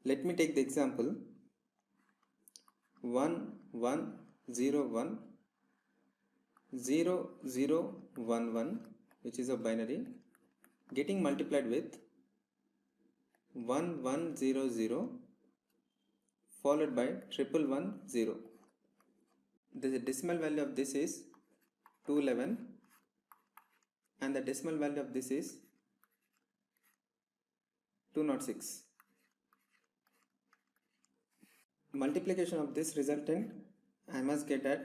Let me take the example 1 1 0 1 0 0 1 1, which is a binary, getting multiplied with 1 1 0 0 followed by 1 1 1 0. The decimal value of this is 211 and the decimal value of this is 206. Multiplication of this resultant I must get at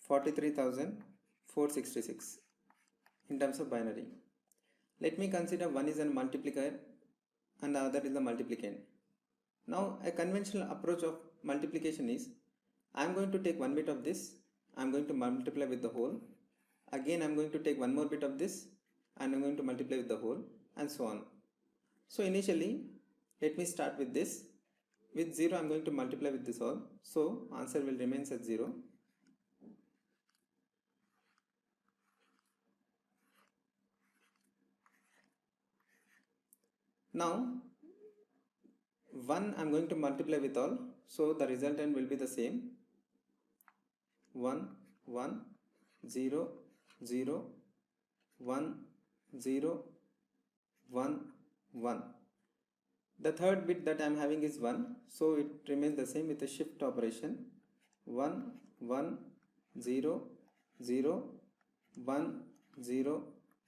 43,466 in terms of binary. Let me consider one is a multiplier and the other is the multiplicand. Now a conventional approach of multiplication is I am going to take one bit of this, I am going to multiply with the whole, again I am going to take one more bit of this and I am going to multiply with the whole, and so on. So initially let me start with this. With 0 I am going to multiply with this all, so answer will remain as 0. Now 1 I am going to multiply with all, so the resultant will be the same. 1 1 0 0 1 0 1 1. The third bit that I am having is 1, so it remains the same with a shift operation. 1 1 0 0 1 0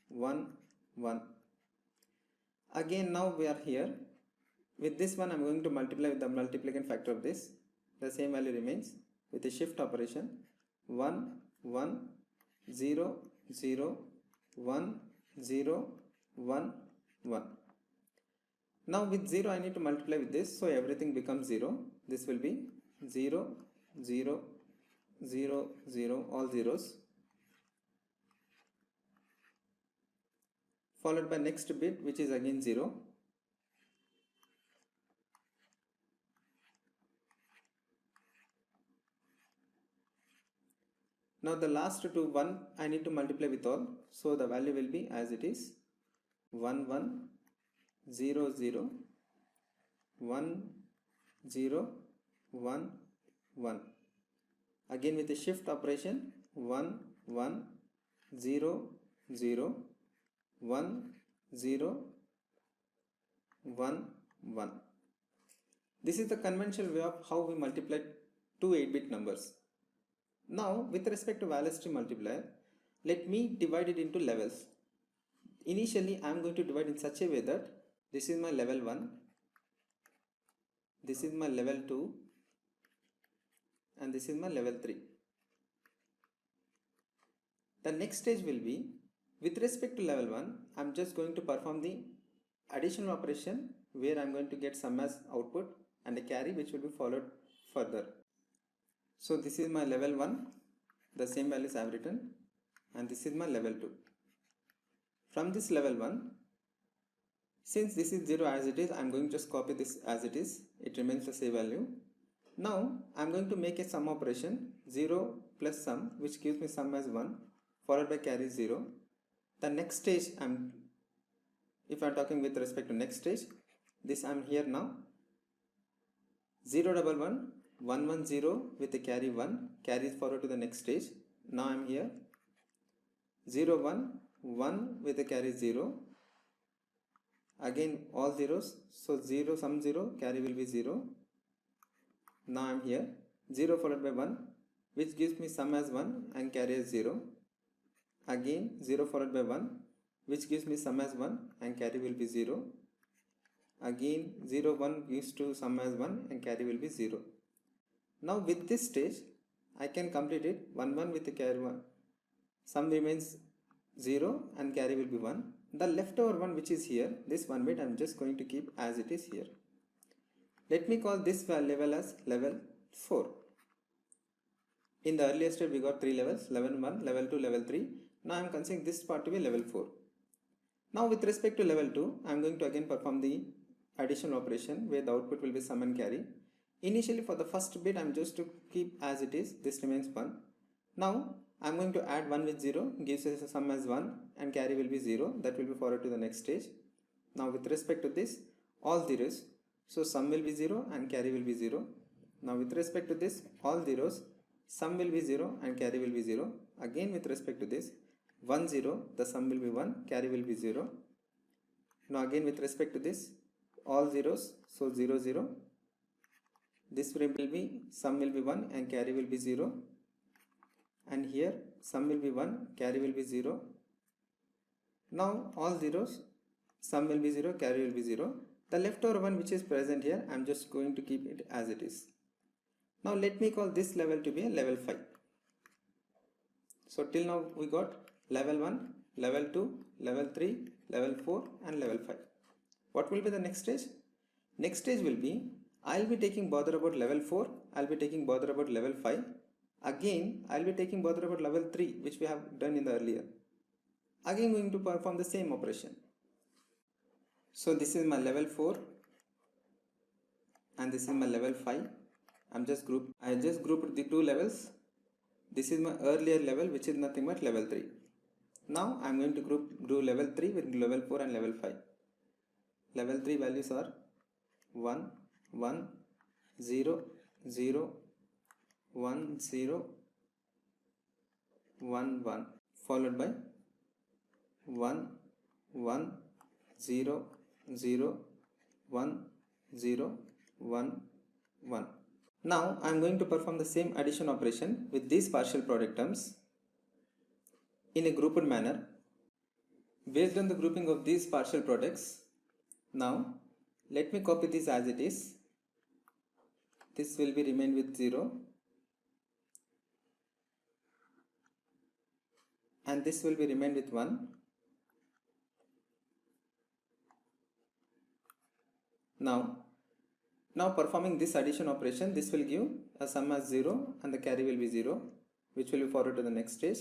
1 1. Again now we are here. With this one I am going to multiply with the multiplicand factor of this. The same value remains with a shift operation. 1 1 0 0 1 0 1 1. Now with 0 I need to multiply with this, so everything becomes 0. This will be 0 0 0 0, all zeros, followed by next bit which is again 0. Now the last two 1 I need to multiply with all, so the value will be as it is 1 1 0 0 1 0 1 1. Again with a shift operation, 1 1 0 0 1 0 1 1. This is the conventional way of how we multiply two 8-bit numbers. Now with respect to velocity multiplier, let me divide it into levels. Initially I am going to divide in such a way that this is my level 1, this is my level 2, and this is my level 3. The next stage will be, with respect to level 1, I am just going to perform the additional operation where I am going to get sum as output and a carry which will be followed further. So this is my level 1, the same values I have written, and this is my level 2. From this level 1, since this is 0 as it is, I am going to just copy this as it is, it remains the same value. Now I am going to make a sum operation, 0 plus sum, which gives me sum as 1, followed by carry 0. The next stage, if I am talking with respect to next stage, this I am here now, 0 1 1 1 1 0 with a carry 1, carries forward to the next stage. Now I am here, 0 1 1 with a carry 0, again all zeros, so 0 sum 0, carry will be 0. Now I am here, 0 followed by 1, which gives me sum as 1 and carry as 0. Again 0 followed by 1, which gives me sum as 1 and carry will be 0. Again 0 1 gives to sum as 1 and carry will be 0. Now with this stage I can complete it, 1 1 with the carry 1, sum remains 0 and carry will be 1. The leftover one which is here, this one bit I am just going to keep as it is here. Let me call this level as level 4. In the earlier step we got 3 levels, level 1, level 2, level 3. Now I am considering this part to be level 4. Now with respect to level 2, I am going to again perform the additional operation where the output will be sum and carry. Initially for the first bit I am just to keep as it is, this remains 1. Now I am going to add 1 with 0, gives us a sum as 1 and carry will be 0, that will be forward to the next stage. Now with respect to this, all zeros, So sum will be 0 and carry will be 0. Now with respect to this, all zeros, sum will be 0 and carry will be 0. Again with respect to this, 1 0, the sum will be 1, carry will be 0. Now again with respect to this, all zeros, so 0 0. This will be, sum will be 1 and carry will be 0. And here sum will be 1, carry will be 0. Now all zeros, sum will be 0, carry will be 0. The leftover one which is present here, I am just going to keep it as it is. Now let me call this level to be a level 5. So till now we got level 1, level 2, level 3, level 4 and level 5. What will be the next stage? Next stage will be, I will be taking bother about level 4, I will be taking bother about level 5. Again, I will be taking bother about level 3 which we have done in the earlier. Again going to perform the same operation. So this is my level 4 and this is my level 5. I just grouped the two levels. This is my earlier level which is nothing but level 3. Now I am going to group level 3 with level 4 and level 5. Level 3 values are 1, 1, 0, 0, 1, 0, 1, 1 followed by 1, 1, 0, 0, 1, 0, 1, 1. Now I am going to perform the same addition operation with these partial product terms in a grouped manner based on the grouping of these partial products. Now let me copy this as it is. This will be remain with 0 and this will be remain with 1. Now performing this addition operation, this will give a sum as 0 and the carry will be 0 which will be forward to the next stage.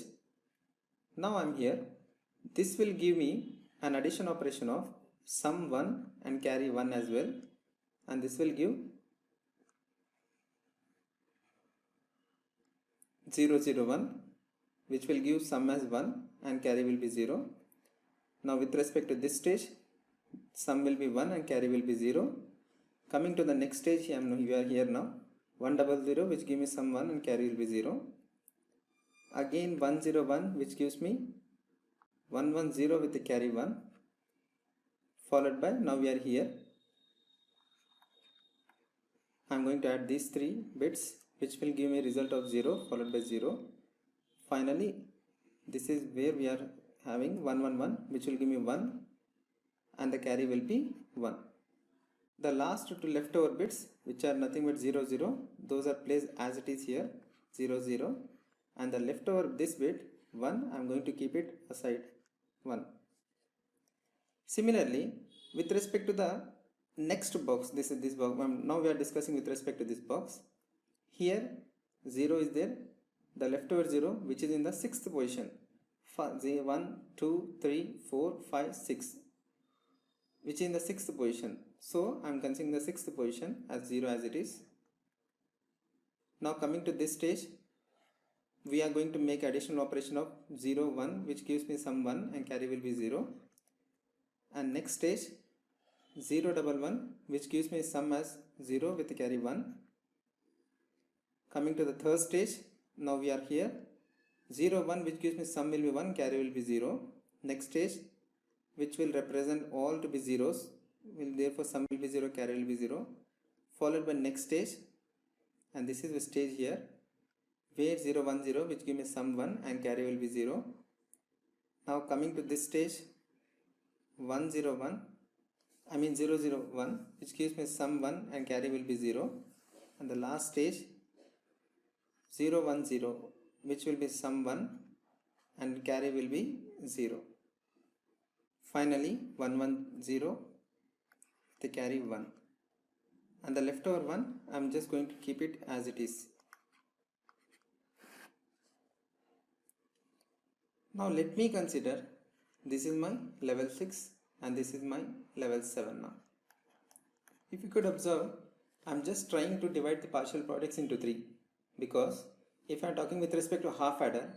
Now I am here. This will give me an addition operation of sum 1 and carry 1 as well, and this will give 0 0 1 which will give sum as 1 and carry will be 0. Now with respect to this stage, sum will be 1 and carry will be 0. Coming to the next stage, we are here now. 1 0 0 which gives me sum 1 and carry will be 0. Again 1 0 1 which gives me 1 1 0 with the carry 1, followed by, now we are here. I am going to add these 3 bits which will give me a result of 0 followed by 0. Finally, this is where we are having 1 1 1 which will give me 1 and the carry will be 1. The last two leftover bits which are nothing but 0 0, those are placed as it is here, 0 0, and the leftover this bit 1, I am going to keep it aside 1. Similarly, with respect to the next box, this is this box. Now we are discussing with respect to this box. Here 0 is there, the leftover 0 which is in the 6th position. 1, 2, 3, 4, 5, 6 which is in the 6th position. So I am considering the 6th position as 0 as it is. Now coming to this stage, we are going to make additional operation of 0 1 which gives me sum 1 and carry will be 0. And next stage 0 1 1 which gives me sum as 0 with the carry 1. Coming to the third stage, now we are here. 0 1 which gives me sum will be 1, carry will be 0. Next stage which will represent all to be zeros, will therefore sum will be 0, carry will be 0, followed by next stage, and this is the stage here where 0 1 0 which give me sum 1 and carry will be 0. Now coming to this stage 1 0 1, I mean 0 0 1 which gives me sum 1 and carry will be 0, and the last stage 0 1 0 which will be sum 1 and carry will be 0. Finally 1 1 0 the carry 1, and the leftover one I am just going to keep it as it is. Now let me consider this is my level 6 and this is my level 7 now. If you could observe, I am just trying to divide the partial products into 3, because if I am talking with respect to half adder,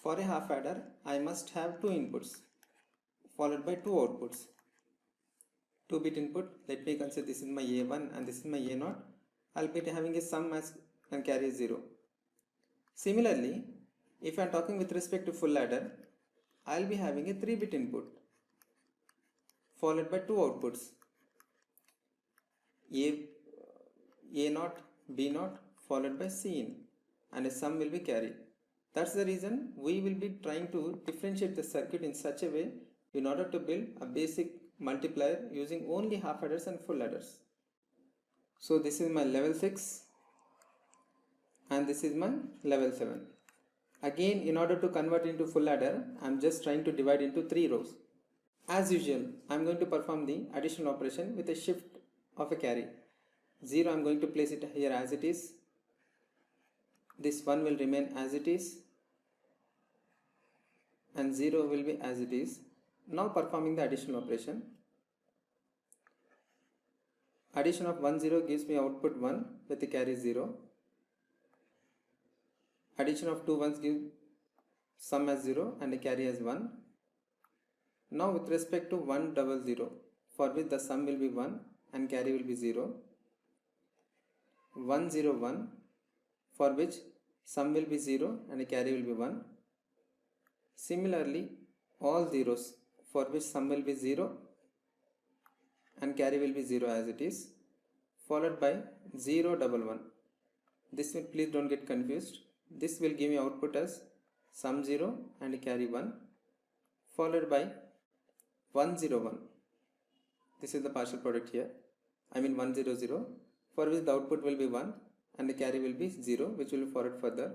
for a half adder I must have 2 inputs followed by 2 outputs. 2-bit input. Let me consider this is my A1 and this is my A0. I'll be having a sum as and carry 0. Similarly, if I am talking with respect to full adder, I'll be having a 3-bit input followed by 2 outputs, A0, B0 followed by Cin, and a sum will be carried. That's the reason we will be trying to differentiate the circuit in such a way in order to build a basic multiplier using only half adders and full adders. So this is my level 6 and this is my level 7. Again, in order to convert into full adder, I am just trying to divide into 3 rows. As usual, I am going to perform the additional operation with a shift of a carry. 0 I am going to place it here as it is. This 1 will remain as it is and 0 will be as it is. Now performing the additional operation. Addition of 1 0 gives me output 1 with the carry 0. Addition of 2 ones gives sum as 0 and a carry as 1. Now with respect to 1 double 0, for which the sum will be 1 and carry will be 0. 1 0 1, for which sum will be 0 and a carry will be 1. Similarly, all zeros for which sum will be 0 and carry will be 0 as it is, followed by 0 double 1. This will, please don't get confused. This will give me output as sum 0 and a carry 1, followed by 1 0 1. This is the partial product here. I mean 1 0 0, for which the output will be 1 and the carry will be 0, which will be forward further.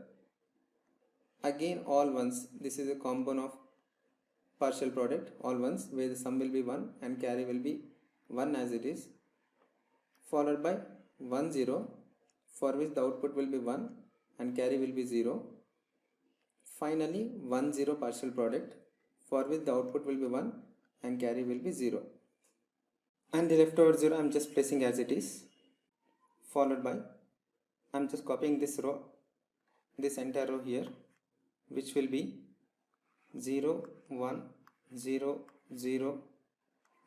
Again all ones. This is a compound of partial product, all ones, where the sum will be 1 and carry will be 1 as it is, followed by 1 0, for which the output will be 1 and carry will be 0. Finally 1 0 partial product, for which the output will be 1 and carry will be 0. And the leftover 0 I am just placing as it is, followed by, I am just copying this row, this entire row here, which will be 0 1 0 0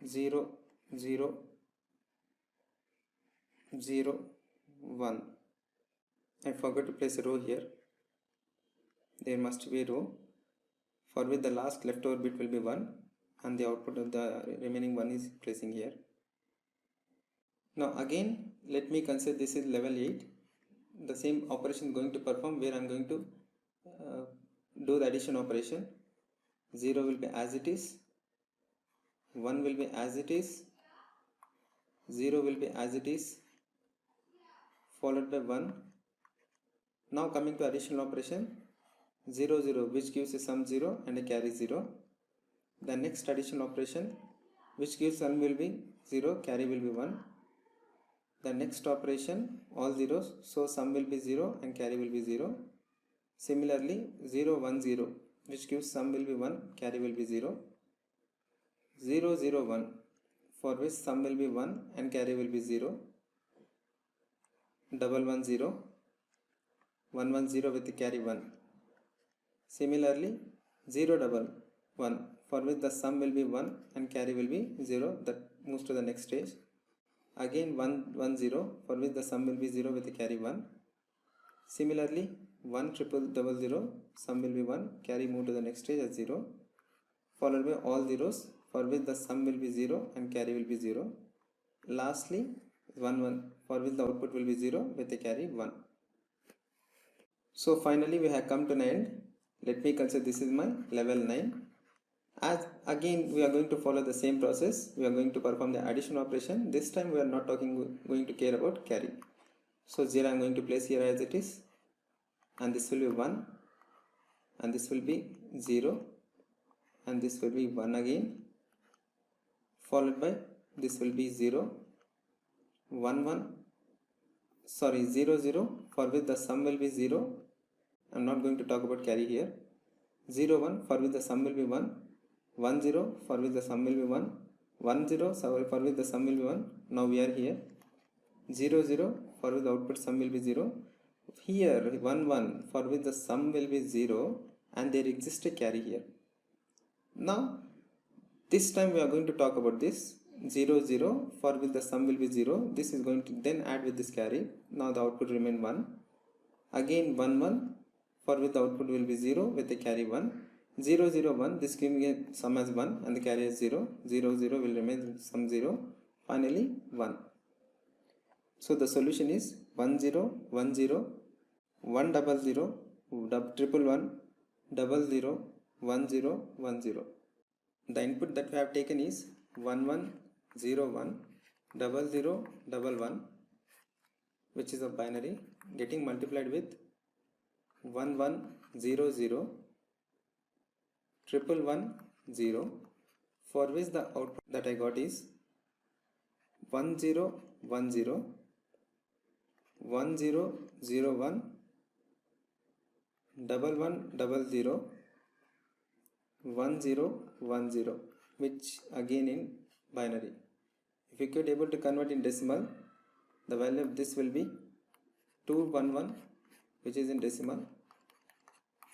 0 0 0 1. I forgot to place a row here. There must be a row for which the last leftover bit will be 1 and the output of the remaining 1 is placing here. Now again, let me consider this is level 8. The same operation is going to perform, where I am going to do the addition operation. 0 will be as it is, 1 will be as it is, 0 will be as it is, followed by 1. Now coming to additional operation, 0 0, which gives a sum 0 and a carry 0. The next addition operation, which gives sum will be 0, carry will be 1. The next operation, all zeros, so sum will be 0 and carry will be 0. Similarly 0 1 0, which gives sum will be 1, carry will be 0. 0 0 1, for which sum will be 1 and carry will be 0. Double 1 0, 1 1 0 with the carry 1. Similarly 0 double 1, for which the sum will be 1 and carry will be 0, that moves to the next stage. Again 1 1 0, for which the sum will be 0 with the carry 1. Similarly 1 triple double 0, sum will be 1, carry move to the next stage as 0, followed by all zeros, for which the sum will be 0 and carry will be 0. Lastly 1 1, for which the output will be 0 with the carry 1. So finally we have come to an end. Let me consider this is my level 9. As again we are going to follow the same process. We are going to perform the addition operation. This time we are not going to care about carry. So 0 I am going to place here as it is, and this will be 1 and this will be 0 and this will be 1 again, followed by this will be 0 1 1, sorry 0 0, for which the sum will be 0. I am not going to talk about carry here. 0 1, for which the sum will be 1. 1 0, for which the sum will be 1. 1 0, for which the sum will be 1. Now we are here. 0 0, for which the output sum will be 0. Here 1 1, for which the sum will be 0 and there exists a carry here. Now this time we are going to talk about this. 0 0, for which the sum will be 0. This is going to then add with this carry. Now the output remain 1. Again 1 1, for which the output will be 0 with the carry 1. 0 0 1, this giving a sum as 1 and the carry is 0. 0 0 will remain sum 0. Finally 1. So the solution is 1 0 1 0 1 double 0 triple 1 double 0 1 0 1 0. The input that we have taken is 1 1 0 1 double 0 double 1, which is a binary getting multiplied with 1 1 0 0 triple 1 0, for which the output that I got is 1 0 1 0 1 0 0 1 double 1 double 0 1 0 1 0, which again in binary. If you could able to convert in decimal, the value of this will be 211, which is in decimal,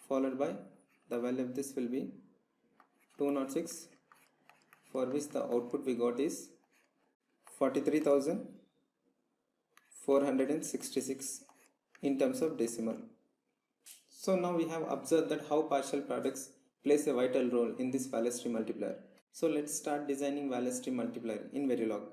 followed by the value of this will be 206, for which the output we got is 43,466 in terms of decimal. So now we have observed that how partial products plays a vital role in this Wallis-Tree multiplier. So let's start designing Wallis-Tree multiplier in Verilog.